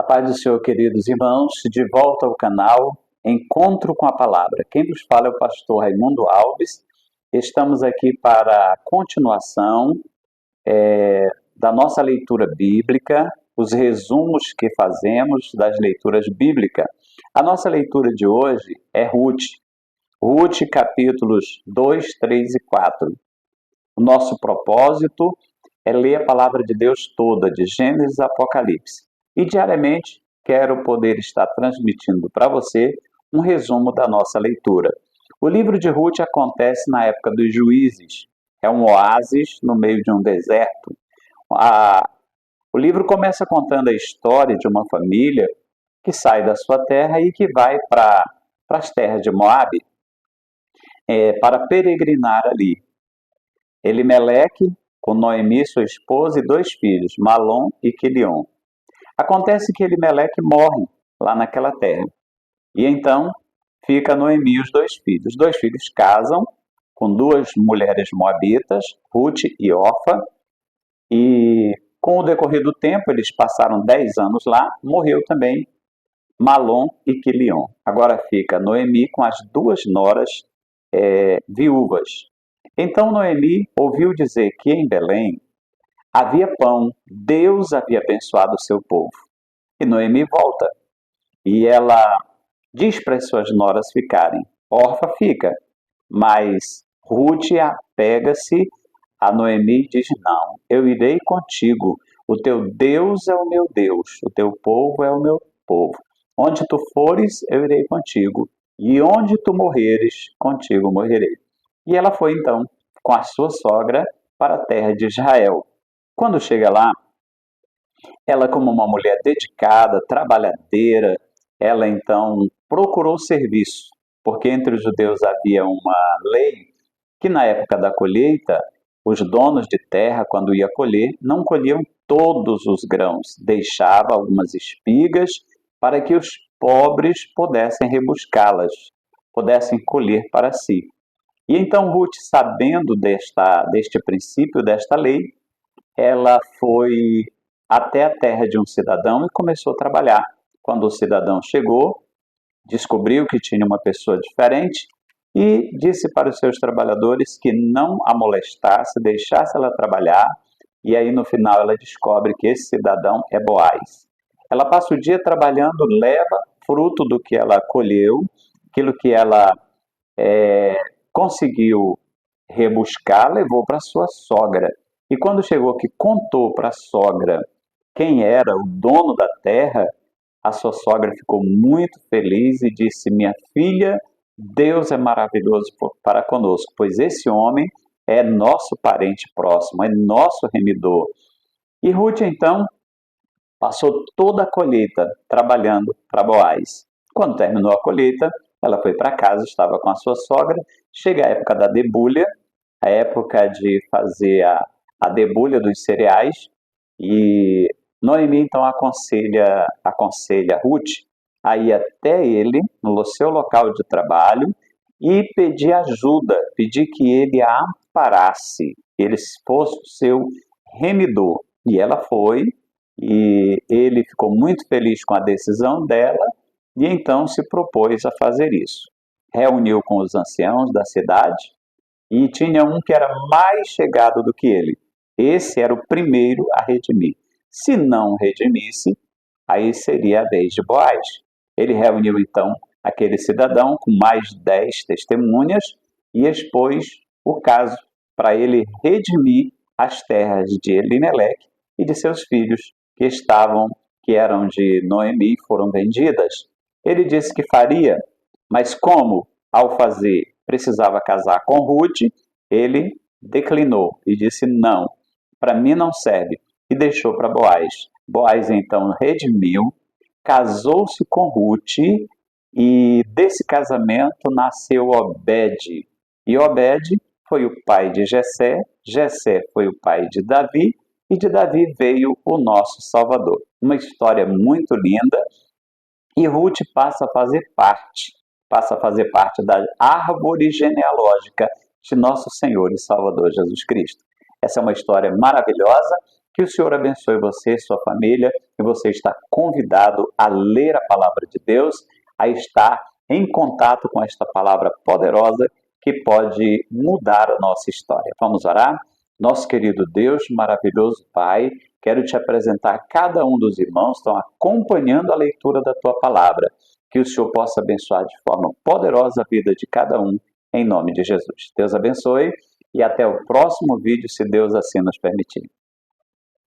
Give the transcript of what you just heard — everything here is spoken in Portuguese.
Paz do Senhor, queridos irmãos, de volta ao canal Encontro com a Palavra. Quem vos fala é o pastor Raimundo Alves. Estamos aqui para a continuação da nossa leitura bíblica, os resumos que fazemos das leituras bíblicas. A nossa leitura de hoje é Ruth. Ruth, capítulos 2, 3 e 4. O nosso propósito é ler a palavra de Deus toda, de Gênesis a Apocalipse. E diariamente quero poder estar transmitindo para você um resumo da nossa leitura. O livro de Ruth acontece na época dos juízes. É um oásis no meio de um deserto. O livro começa contando a história de uma família que sai da sua terra e que vai para as terras de Moabe para peregrinar ali. Elimeleque, com Noemi, sua esposa, e 2 filhos, Malom e Quilion. Acontece que Elimeleque morre lá naquela terra. E então fica Noemi e os 2 filhos. Os 2 filhos casam com 2 mulheres moabitas, Ruth e Orfa. E com o decorrer do tempo, eles passaram 10 anos lá, morreu também Malom e Quilion. Agora fica Noemi com as 2 noras viúvas. Então Noemi ouviu dizer que em Belém havia pão, Deus havia abençoado o seu povo. E Noemi volta. E ela diz para as suas noras ficarem. Orfa fica. Mas Ruth apega-se a Noemi e diz: não, eu irei contigo. O teu Deus é o meu Deus. O teu povo é o meu povo. Onde tu fores, eu irei contigo. E onde tu morreres, contigo morrerei. E ela foi então com a sua sogra para a terra de Israel. Quando chega lá, ela, como uma mulher dedicada, trabalhadeira, ela então procurou serviço, porque entre os judeus havia uma lei que na época da colheita, os donos de terra, quando ia colher, não colhiam todos os grãos, deixava algumas espigas para que os pobres pudessem rebuscá-las, pudessem colher para si. E então Ruth, sabendo deste princípio, desta lei, ela foi até a terra de um cidadão e começou a trabalhar. Quando o cidadão chegou, descobriu que tinha uma pessoa diferente e disse para os seus trabalhadores que não a molestasse, deixasse ela trabalhar, e aí no final ela descobre que esse cidadão é Boaz. Ela passa o dia trabalhando, leva fruto do que ela colheu, aquilo que ela conseguiu rebuscar, levou para sua sogra. E quando chegou que contou para a sogra quem era o dono da terra, a sua sogra ficou muito feliz e disse: minha filha, Deus é maravilhoso para conosco, pois esse homem é nosso parente próximo, é nosso remidor. E Ruth, então, passou toda a colheita trabalhando para Boaz. Quando terminou a colheita, ela foi para casa, estava com a sua sogra. Chega a época da debulha, a época de fazer a debulha dos cereais, e Noemi então aconselha Ruth a ir até ele, no seu local de trabalho, e pedir ajuda, pedir que ele a amparasse, que ele fosse o seu remidor. E ela foi, e ele ficou muito feliz com a decisão dela, e então se propôs a fazer isso. Reuniu com os anciãos da cidade, e tinha um que era mais chegado do que ele. Esse era o primeiro a redimir. Se não redimisse, aí seria a vez de Boaz. Ele reuniu então aquele cidadão com mais 10 testemunhas e expôs o caso para ele redimir as terras de Elimeleque e de seus filhos que eram de Noemi e foram vendidas. Ele disse que faria, mas como ao fazer precisava casar com Ruth, ele declinou e disse: não, para mim não serve, e deixou para Boaz. Boaz então redimiu, casou-se com Ruth, e desse casamento nasceu Obed. E Obed foi o pai de Jessé, Jessé foi o pai de Davi, e de Davi veio o nosso Salvador. Uma história muito linda, e Ruth passa a fazer parte da árvore genealógica de nosso Senhor e Salvador Jesus Cristo. Essa é uma história maravilhosa. Que o Senhor abençoe você, sua família, e você está convidado a ler a palavra de Deus, a estar em contato com esta palavra poderosa que pode mudar a nossa história. Vamos orar? Nosso querido Deus, maravilhoso Pai, quero te apresentar cada um dos irmãos que estão acompanhando a leitura da tua palavra. Que o Senhor possa abençoar de forma poderosa a vida de cada um, em nome de Jesus. Deus abençoe e até o próximo vídeo, se Deus assim nos permitir.